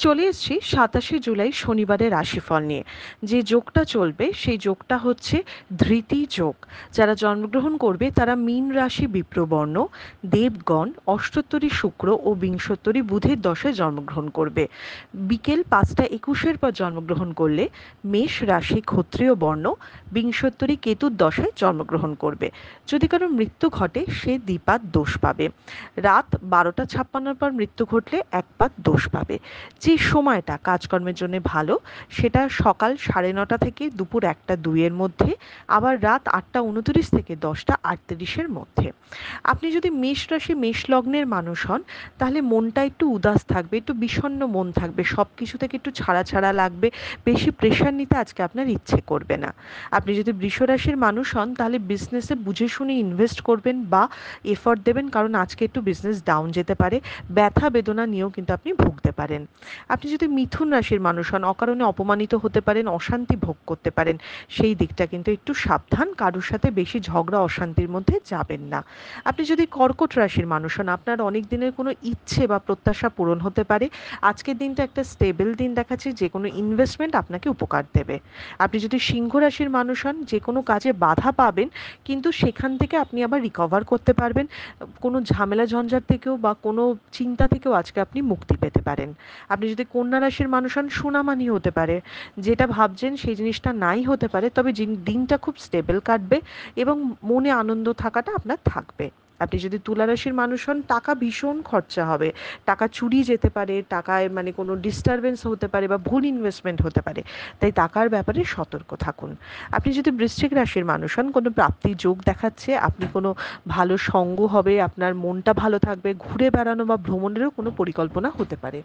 চলে এসেছি ২৭শে জুলাই শনিবারের রাশিফল নিয়ে। যে যোগটা চলবে সেই যোগটা হচ্ছে ধৃতি যোগ। যারা জন্মগ্রহণ করবে তারা মীন রাশি বিপ্রবর্ণ, দেবগণ, অষ্টোত্তরী শুক্র ও বিংশোত্তরী বুধের দশায় জন্মগ্রহণ করবে। বিকেল ৫টা ২১-এর পর জন্মগ্রহণ করলে মেষ রাশি ক্ষত্রিয় বর্ণ, বিংশোত্তরী কেতুর দশায় জন্মগ্রহণ করবে। যদি কারো মৃত্যু ঘটে সে দ্বিপাদ দোষ পাবে। রাত ১২টা ৫৬-র পর মৃত্যু ঘটলে একপাদ দোষ পাবে। যে সময়টা কাজকর্মের জন্য ভালো সেটা সকাল ৯:৩০ থেকে দুপুর ১টা ২-এর মধ্যে, আবার রাত ৮টা ২৯ থেকে ১০টা ৩৮-এর মধ্যে। আপনি যদি মেষ রাশি মেষ লগ্নের মানুষ হন তাহলে মনটা একটু উদাস থাকবে, একটু বিষণ্ণ মন থাকবে, সব কিছু থেকে একটু ছাড়া ছাড়া লাগবে, বেশি প্রেশার নিতে আজকে আপনার ইচ্ছে করবে না। আপনি যদি বৃষ রাশির মানুষ হন তাহলে বিজনেসে বুঝে শুনে ইনভেস্ট করবেন বা এফর্ট দেবেন, কারণ আজকে একটু বিজনেস ডাউন যেতে পারে, ব্যথা বেদনা নিয়েও কিন্তু আপনি ভুগতে পারেন। আপনি যদি মিথুন রাশির মানুষ হন অকারণে অপমানিত হতে পারেন, অশান্তি ভোগ করতে পারেন, সেই দিকটা কিন্তু একটু সাবধান, কারোর সাথে বেশি ঝগড়া অশান্তির মধ্যে যাবেন না। আপনি যদি কর্কট রাশির মানুষ হন আপনার অনেক দিনের কোনো ইচ্ছে বা প্রত্যাশা পূরণ হতে পারে। আজকের দিনটা একটা স্টেবল দিন দেখাচ্ছে, যে কোনো ইনভেস্টমেন্ট আপনাকে উপকার দেবে। আপনি যদি সিংহ রাশির মানুষ হন যে কোনো কাজে বাধা পাবেন, কিন্তু সেখান থেকে আপনি আবার রিকভার করতে পারবেন। কোনো ঝামেলা ঝঞ্ঝাট থেকেও বা কোনো চিন্তা থেকেও আজকে আপনি মুক্তি পেতে পারেন। আপনি যদি কন্যা রাশির মানুষ হন সুনামানি হতে পারে, যেটা ভাবছেন সেই জিনিসটা নাই হতে পারে, তবে দিনটা খুব স্টেবল কাটবে এবং মনে আনন্দ থাকাটা আপনার থাকবে। আপনি যদি তুলা রাশির মানুষ হন টাকা ভীষণ খরচা হবে, টাকা চুরি যেতে পারে, টাকায় মানে কোনো ডিস্টারবেন্স হতে পারে বা ভুল ইনভেস্টমেন্ট হতে পারে, তাই টাকার ব্যাপারে সতর্ক থাকুন। আপনি যদি বৃশ্চিক রাশির মানুষ হন কোনো প্রাপ্তির যোগ দেখাচ্ছে, আপনি কোনো ভালো সঙ্গ হবে, আপনার মনটা ভালো থাকবে, ঘুরে বেড়ানো বা ভ্রমণেরও কোনো পরিকল্পনা হতে পারে।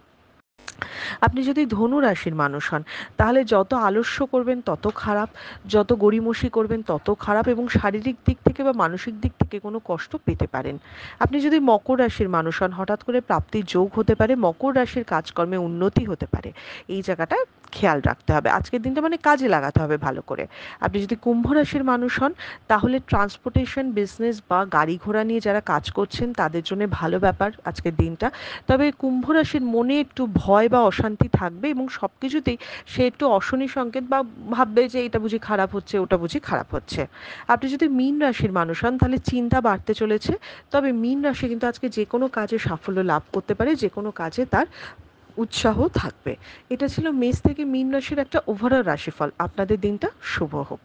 আপনি যদি ধনু রাশির মানুষ হন তাহলে যত আলস্য করবেন তত খারাপ, যত গড়িমসি করবেন তত খারাপ, এবং শারীরিক দিক থেকে বা মানসিক দিক থেকে কোনো কষ্ট পেতে পারেন। আপনি যদি মকর রাশির মানুষ হন হঠাৎ করে প্রাপ্তির যোগ হতে পারে, মকর রাশির কাজকর্মে উন্নতি হতে পারে, এই জায়গাটা খেয়াল রাখতে হবে। আজকের দিনটা মানে কাজে লাগাতে হবে ভালো করে। আপনি যদি কুম্ভ রাশির মানুষ হন তাহলে ট্রান্সপোর্টেশন বিজনেস বা গাড়ি ঘোড়া নিয়ে যারা কাজ করছেন তাদের জন্য ভালো ব্যাপার আজকের দিনটা। তবে কুম্ভ রাশির মনে একটু ভয় বা অশান্তি থাকবে এবং সব কিছুতেই সে একটু অশনি সংকেত বা ভাববে যে এটা বুঝি খারাপ হচ্ছে, ওটা বুঝি খারাপ হচ্ছে। আপনি যদি মীন রাশির মানুষ হন তাহলে চিন্তা বাড়তে চলেছে, তবে মীন রাশি কিন্তু আজকে যে কোনো কাজে সাফল্য লাভ করতে পারে, যে কোনো কাজে তার উৎসাহ থাকবে। এটা ছিল মেষ থেকে মীন রাশির একটা ওভারঅল রাশিফল। আপনাদের দিনটা শুভ হোক।